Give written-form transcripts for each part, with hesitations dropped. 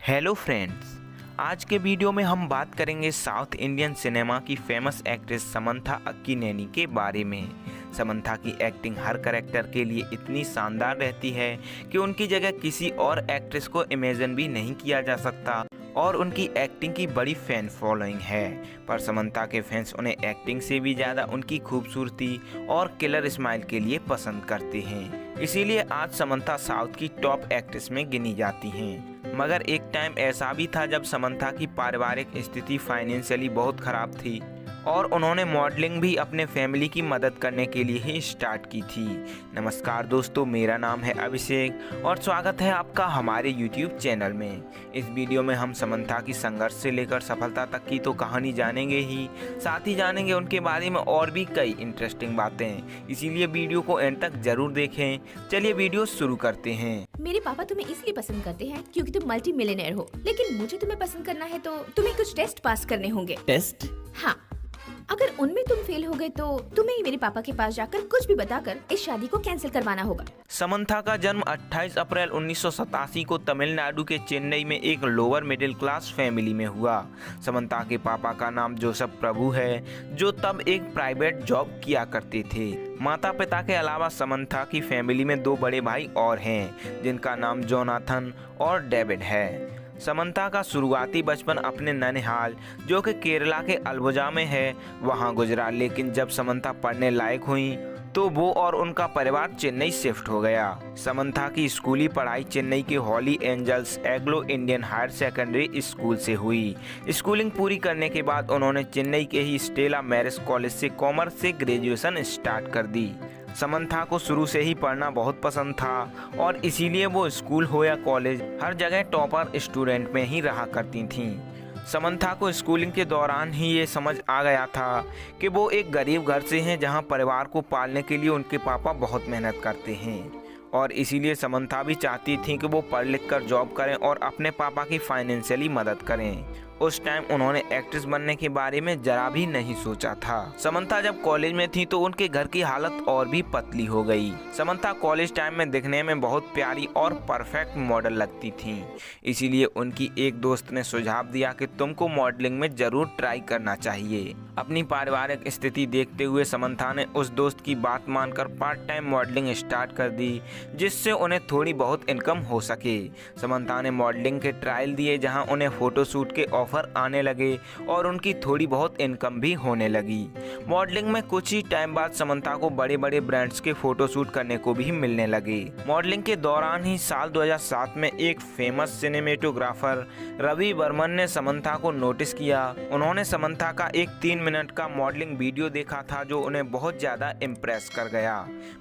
Hello friends, आज के video में हम बात करेंगे साउथ इंडियन सिनेमा की फेमस एक्ट्रेस समंथा अक्किनेनी के बारे में। समंथा की एक्टिंग हर कैरेक्टर के लिए इतनी शानदार रहती है कि उनकी जगह किसी और एक्ट्रेस को इमेजिन भी नहीं किया जा सकता और उनकी एक्टिंग की बड़ी फैन फॉलोइंग है। पर समंथा के फैंस उन्हें एक्टिंग से भी ज़्यादा उनकी खूबसूरती और किलर स्माइल के लिए पसंद करते हैं। इसीलिए आज समंथा साउथ की टॉप एक्ट्रेस में गिनी जाती हैं। मगर एक टाइम ऐसा भी था जब समंथा की पारिवारिक स्थिति फाइनेंशियली बहुत खराब थी और उन्होंने मॉडलिंग भी अपने फैमिली की मदद करने के लिए ही स्टार्ट की थी। नमस्कार दोस्तों, मेरा नाम है अभिषेक और स्वागत है आपका हमारे YouTube चैनल में। इस वीडियो में हम समंथा की संघर्ष से लेकर सफलता तक की तो कहानी जानेंगे ही, साथ ही जानेंगे उनके बारे में और भी कई इंटरेस्टिंग बातें। इसीलिए वीडियो को एंड तक जरूर देखें। चलिए वीडियो शुरू करते हैं। मेरे पापा तुम्हें इसलिए पसंद करते हैं क्योंकि तुम मल्टी मिलियनेयर हो, लेकिन मुझे तुम्हें पसंद करना है तो तुम्हें कुछ टेस्ट पास करने होंगे। टेस्ट? हाँ, अगर उनमें तुम फेल हो गए तो तुम्हें ही मेरे पापा के पास जाकर कुछ भी बताकर इस शादी को कैंसिल करवाना होगा। समंथा का जन्म 28 अप्रैल 1987 को तमिलनाडु के चेन्नई में एक लोअर मिडिल क्लास फैमिली में हुआ। समंथा के पापा का नाम जोसेफ प्रभु है, जो तब एक प्राइवेट जॉब किया करते थे। माता पिता के अलावा समंथा की फैमिली में दो बड़े भाई और हैं, जिनका नाम जोनाथन और डेविड है। समंथा का शुरुआती बचपन अपने ननिहाल, जो कि केरला के अल्बुजा में है, वहां गुजरा। लेकिन जब समंथा पढ़ने लायक हुई तो वो और उनका परिवार चेन्नई शिफ्ट हो गया। समंथा की स्कूली पढ़ाई चेन्नई के Holy Angels Anglo Indian Higher Secondary School से हुई। स्कूलिंग पूरी करने के बाद उन्होंने चेन्नई के ही स्टेला मैरिज कॉलेज से कॉमर्स से ग्रेजुएशन स्टार्ट कर दी। समंथा को शुरू से ही पढ़ना बहुत पसंद था और इसीलिए वो स्कूल हो या कॉलेज हर जगह टॉपर स्टूडेंट में ही रहा करती थीं। समंथा को स्कूलिंग के दौरान ही ये समझ आ गया था कि वो एक गरीब घर से हैं, जहां परिवार को पालने के लिए उनके पापा बहुत मेहनत करते हैं और इसीलिए समंथा भी चाहती थी कि वो पढ़ लिख कर जॉब करें और अपने पापा की फाइनेंशियली मदद करें। उस टाइम उन्होंने एक्ट्रेस बनने के बारे में जरा भी नहीं सोचा था। समंथा जब कॉलेज में थी तो उनके घर की हालत और भी पतली हो गई। समंथा कॉलेज टाइम में दिखने में बहुत प्यारी और परफेक्ट मॉडल लगती थी। इसीलिए उनकी एक दोस्त ने सुझाव दिया कि तुमको मॉडलिंग में जरूर ट्राई करना चाहिए। अपनी पारिवारिक स्थिति देखते हुए समंथा ने उस दोस्त की बात मानकर पार्ट टाइम मॉडलिंग स्टार्ट कर दी, जिससे उन्हें थोड़ी बहुत इनकम हो सके। समंथा ने मॉडलिंग के ट्रायल दिए, जहां उन्हें फोटोशूट के ऑफर आने लगे और उनकी थोड़ी बहुत इनकम भी होने लगी। मॉडलिंग में कुछ ही टाइम बाद समंथा को बड़े बड़े ब्रांड्स के फोटोशूट करने को भी मिलने लगे। मॉडलिंग के दौरान ही साल 2007 में एक फेमस सिनेमेटोग्राफर रवि वर्मन ने समंथा को नोटिस किया। उन्होंने समंथा का एक 3 मिनट का मॉडलिंग वीडियो देखा था, जो उन्हें बहुत ज्यादा इम्प्रेस कर गया।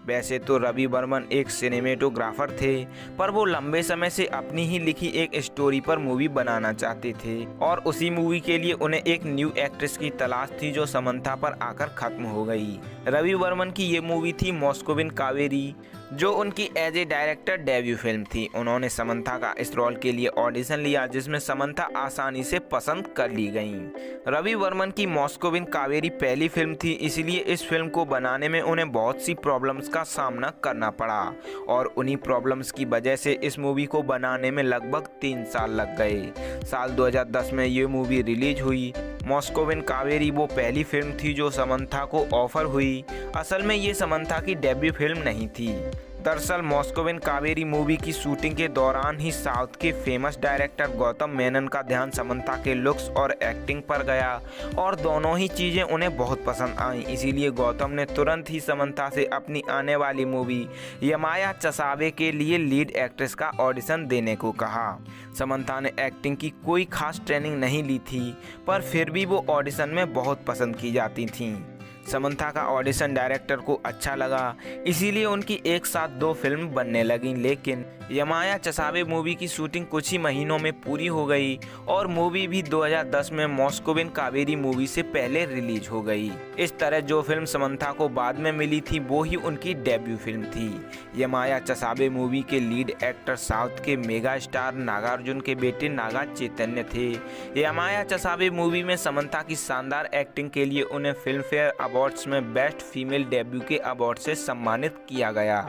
वैसे तो रवि वर्मन एक सिनेमेटोग्राफर थे, पर वो लंबे समय से अपनी ही लिखी एक स्टोरी पर मूवी बनाना चाहते थे और उसी मूवी के लिए उन्हें एक न्यू एक्ट्रेस की तलाश थी, जो समंथा पर आकर खत्म हो गई। रवि वर्मन की ये मूवी थी मॉस्कोविन कावेरी, जो उनकी as a director debut film थी। उन्होंने समंथा का इस रोल के लिए ऑडिशन लिया, जिसमें समंथा आसानी से पसंद कर ली गईं। रवि वर्मन की मॉस्कोविन कावेरी पहली फिल्म थी, इसलिए इस फिल्म को बनाने में उन्हें बहुत सी प्रॉब्लम्स का सामना करना पड़ा और उन्हीं प्रॉब्लम्स की वजह से इस मूवी को बनाने में लगभग 3 साल लग गए। साल 2010 में ये मूवी रिलीज हुई। मॉस्कोविन कावेरी वो पहली फिल्म थी जो समंथा को ऑफर हुई। असल में ये समंथा की डेब्यू फिल्म नहीं थी। दरअसल मॉस्कोविन कावेरी मूवी की शूटिंग के दौरान ही साउथ के फेमस डायरेक्टर गौतम मेनन का ध्यान समंथा के लुक्स और एक्टिंग पर गया और दोनों ही चीज़ें उन्हें बहुत पसंद आईं। इसीलिए गौतम ने तुरंत ही समंथा से अपनी आने वाली मूवी यमाया चसावे के लिए लीड एक्ट्रेस का ऑडिशन देने को कहा। समंथा ने एक्टिंग की कोई खास ट्रेनिंग नहीं ली थी, पर फिर भी वो ऑडिशन में बहुत पसंद की जाती थीं। समंथा का ऑडिशन डायरेक्टर को अच्छा लगा, इसीलिए उनकी एक साथ 2 फिल्म बनने लगी। लेकिन यमाया चसावे मूवी की शूटिंग कुछ ही महीनों में पूरी हो गई और मूवी भी 2010 में मॉस्कोविन कावेरी मूवी से पहले रिलीज हो गई। इस तरह जो फिल्म समंथा को बाद में मिली थी वो ही उनकी डेब्यू फिल्म थी। यमाया चसावे मूवी के लीड एक्टर साउथ के मेगा स्टार नागार्जुन के बेटे नागा चैतन्य थे। यमाया चसावे मूवी में समंथा की शानदार एक्टिंग के लिए उन्हें फिल्म फेयर अवार्ड्स में बेस्ट फीमेल डेब्यू के अवार्ड से सम्मानित किया गया।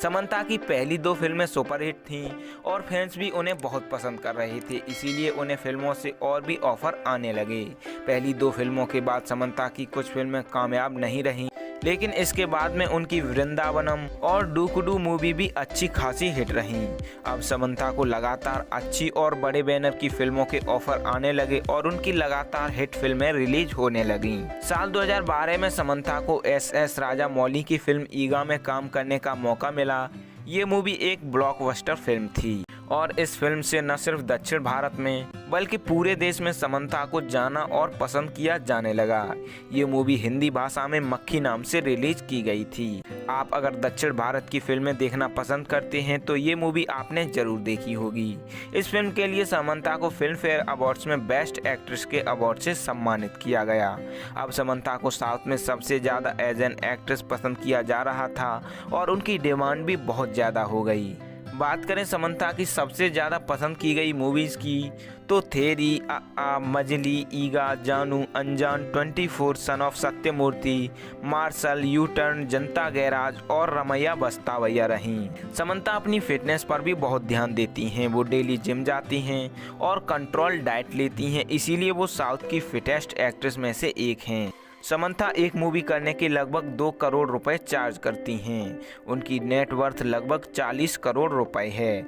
समंथा की पहली 2 फिल्में सुपर सुपरहिट थीं और फैंस भी उन्हें बहुत पसंद कर रहे थे, इसीलिए उन्हें फिल्मों से और भी ऑफर आने लगे। पहली 2 फिल्मों के बाद समंता की कुछ फिल्में कामयाब नहीं रहीं, लेकिन इसके बाद में उनकी वृंदावनम और डूकडू मूवी भी अच्छी खासी हिट रहीं। अब समंता को लगातार अच्छी और बड़े बैनर की फिल्मों के ऑफर आने लगे और उनकी लगातार हिट फिल्में रिलीज होने लगीं। साल 2012 में समंता को एस राजामौली की फिल्म ईगा में काम करने का मौका मिला। ये मूवी एक ब्लॉकबस्टर फिल्म थी और इस फिल्म से न सिर्फ दक्षिण भारत में बल्कि पूरे देश में समंता को जाना और पसंद किया जाने लगा। ये मूवी हिंदी भाषा में मक्खी नाम से रिलीज की गई थी। आप अगर दक्षिण भारत की फिल्में देखना पसंद करते हैं तो ये मूवी आपने जरूर देखी होगी। इस फिल्म के लिए समंता को फिल्म फेयर अवार्ड्स में बेस्ट एक्ट्रेस के अवार्ड से सम्मानित किया गया। अब समंता को साउथ में सबसे ज़्यादा एज एन एक्ट्रेस पसंद किया जा रहा था और उनकी डिमांड भी बहुत ज़्यादा हो गई। बात करें समंता की सबसे ज़्यादा पसंद की गई मूवीज़ की तो थेरी, मजली, ईगा, Jaanu, Anjaan, 24, son of Satyamurthy, Marshal, U turn, Janatha Garage और रमैया बस्तावैया रहीं। समंता अपनी फिटनेस पर भी बहुत ध्यान देती हैं। वो डेली जिम जाती हैं और कंट्रोल डाइट लेती हैं, इसीलिए वो साउथ की फिटेस्ट एक्ट्रेस में से एक हैं। समंता एक मूवी करने के लगभग 2 करोड़ रुपए चार्ज करती हैं। उनकी नेटवर्थ लगभग 40 करोड़ रुपए है।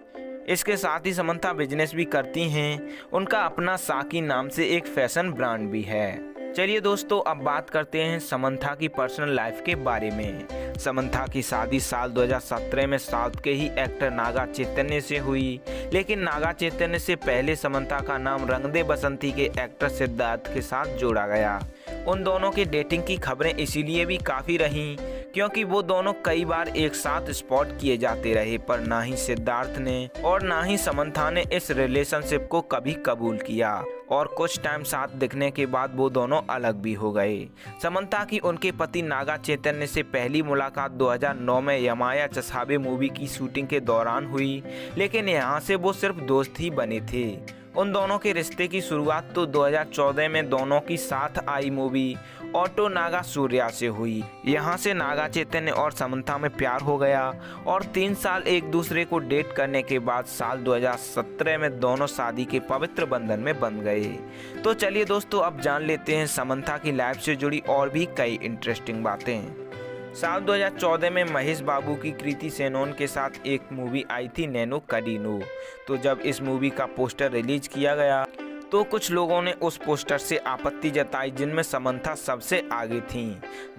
इसके साथ ही समंता बिजनेस भी करती हैं। उनका अपना साकी नाम से एक फैशन ब्रांड भी है। चलिए दोस्तों, अब बात करते हैं समंता की पर्सनल लाइफ के बारे में। समंता की शादी साल 2017 में साउथ के ही एक्टर नागा चैतन्य से हुई, लेकिन नागा चैतन्य से पहले समंता का नाम रंग दे बसंती के एक्टर सिद्धार्थ के साथ जोड़ा गया। उन दोनों की डेटिंग की खबरें इसीलिए भी काफ़ी रहीं क्योंकि वो दोनों कई बार एक साथ स्पॉट किए जाते रहे, पर ना ही सिद्धार्थ ने और ना ही समंता ने इस रिलेशनशिप को कभी कबूल किया और कुछ टाइम साथ दिखने के बाद वो दोनों अलग भी हो गए। समंता की उनके पति नागा चैतन्य से पहली मुलाकात 2009 में यमाया चसाबे मूवी की शूटिंग के दौरान हुई, लेकिन यहाँ से वो सिर्फ दोस्त ही बने थे। उन दोनों के रिश्ते की शुरुआत तो 2014 में दोनों की साथ आई मूवी ऑटो नागा सूर्या से हुई। यहाँ से नागा चैतन्य और समंता में प्यार हो गया और 3 साल एक दूसरे को डेट करने के बाद साल 2017 में दोनों शादी के पवित्र बंधन में बंध गए। तो चलिए दोस्तों, अब जान लेते हैं समंता की लाइफ से जुड़ी और भी कई इंटरेस्टिंग बातें। साल 2014 में महेश बाबू की कृति सेनन के साथ एक मूवी आई थी नैनो करीनो। तो जब इस मूवी का पोस्टर रिलीज किया गया तो कुछ लोगों ने उस पोस्टर से आपत्ति जताई, जिनमें समंता सबसे आगे थीं।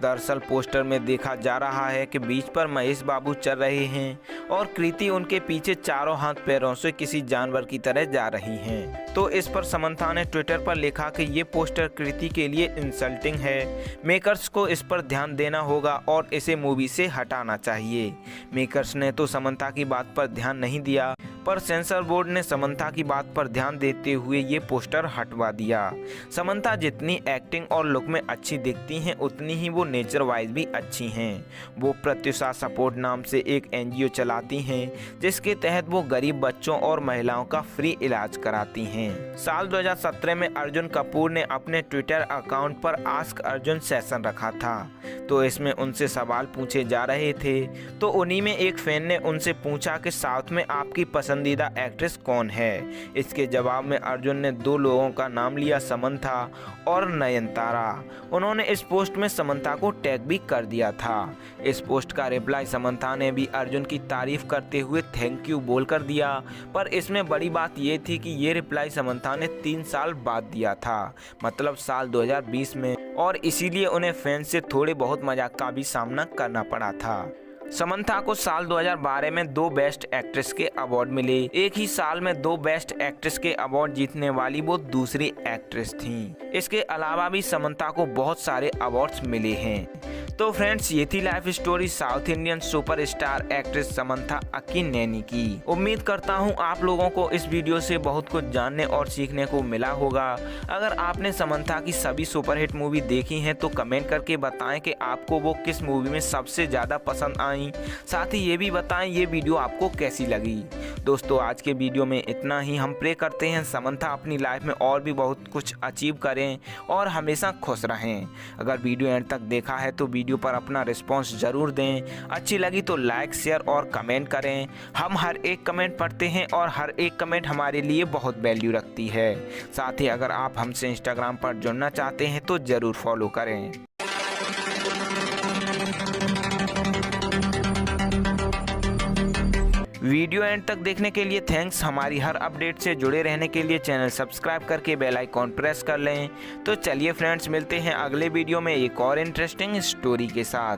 दरअसल पोस्टर में देखा जा रहा है कि बीच पर महेश बाबू चल रहे हैं और कृति उनके पीछे चारों हाथ पैरों से किसी जानवर की तरह जा रही हैं। तो इस पर समंता ने ट्विटर पर लिखा कि ये पोस्टर कृति के लिए इंसल्टिंग है। मेकर्स को इस पर ध्यान देना होगा और इसे मूवी से हटाना चाहिए। मेकर्स ने तो समंता की बात पर ध्यान नहीं दिया, पर सेंसर बोर्ड ने समंता की बात पर ध्यान देते हुए ये पोस्टर हटवा दिया। समंता जितनी एक्टिंग और लुक में अच्छी दिखती हैं, उतनी ही वो नेचर वाइज भी अच्छी हैं। वो प्रत्युषा सपोर्ट नाम से एक एनजीओ चलाती हैं, जिसके तहत वो गरीब बच्चों और महिलाओं का फ्री इलाज कराती हैं। साल 2017 में अर्जुन कपूर ने अपने ट्विटर अकाउंट पर आस्क अर्जुन सेशन रखा था। तो इसमें उनसे सवाल पूछे जा रहे थे, तो उन्हीं में एक फैन ने उनसे पूछा कि साउथ में आपकी पसंदीदा एक्ट्रेस कौन है। इसके जवाब में अर्जुन ने 2 लोगों का नाम लिया, समंता और नयनतारा। उन्होंने इस पोस्ट में समंता को टैग भी कर दिया था। इस पोस्ट का रिप्लाई समंता ने भी अर्जुन की तारीफ करते हुए थैंक यू बोलकर दिया, पर इसमें बड़ी बात ये थी कि ये रिप्लाई समंता ने 3 साल बाद दिया था, मतलब साल 2020 में, और इसीलिए उन्हें फैंस से थोड़े बहुत मजाक का भी सामना करना पड़ा था। समंता को साल 2012 में 2 बेस्ट एक्ट्रेस के अवार्ड मिले। एक ही साल में 2 बेस्ट एक्ट्रेस के अवार्ड जीतने वाली वो दूसरी एक्ट्रेस थीं। इसके अलावा भी समंता को बहुत सारे अवार्ड्स मिले हैं। तो फ्रेंड्स, ये थी life story south Indian superstar actress Samantha Akkineni की। उम्मीद करता हूँ आप लोगों को इस वीडियो से बहुत कुछ जानने और सीखने को मिला होगा। अगर आपने समंता की सभी सुपरहिट मूवी देखी हैं तो कमेंट करके बताएं कि आपको वो किस मूवी में सबसे ज़्यादा पसंद आई। साथ ही ये भी बताएं ये वीडियो आपको कैसी लगी। दोस्तों, आज के वीडियो में इतना ही। हम प्रे करते हैं समंता अपनी लाइफ में और भी बहुत कुछ अचीव करें और हमेशा खुश रहें। अगर वीडियो एंड तक देखा है तो वीडियो वीडियो पर अपना रिस्पॉन्स ज़रूर दें। अच्छी लगी तो लाइक, शेयर और कमेंट करें। हम हर एक कमेंट पढ़ते हैं और हर एक कमेंट हमारे लिए बहुत वैल्यू रखती है। साथ ही अगर आप हमसे इंस्टाग्राम पर जुड़ना चाहते हैं तो ज़रूर फॉलो करें। वीडियो एंड तक देखने के लिए थैंक्स। हमारी हर अपडेट से जुड़े रहने के लिए चैनल सब्सक्राइब करके बेल आइकॉन प्रेस कर लें। तो चलिए फ्रेंड्स, मिलते हैं अगले वीडियो में एक और इंटरेस्टिंग स्टोरी के साथ।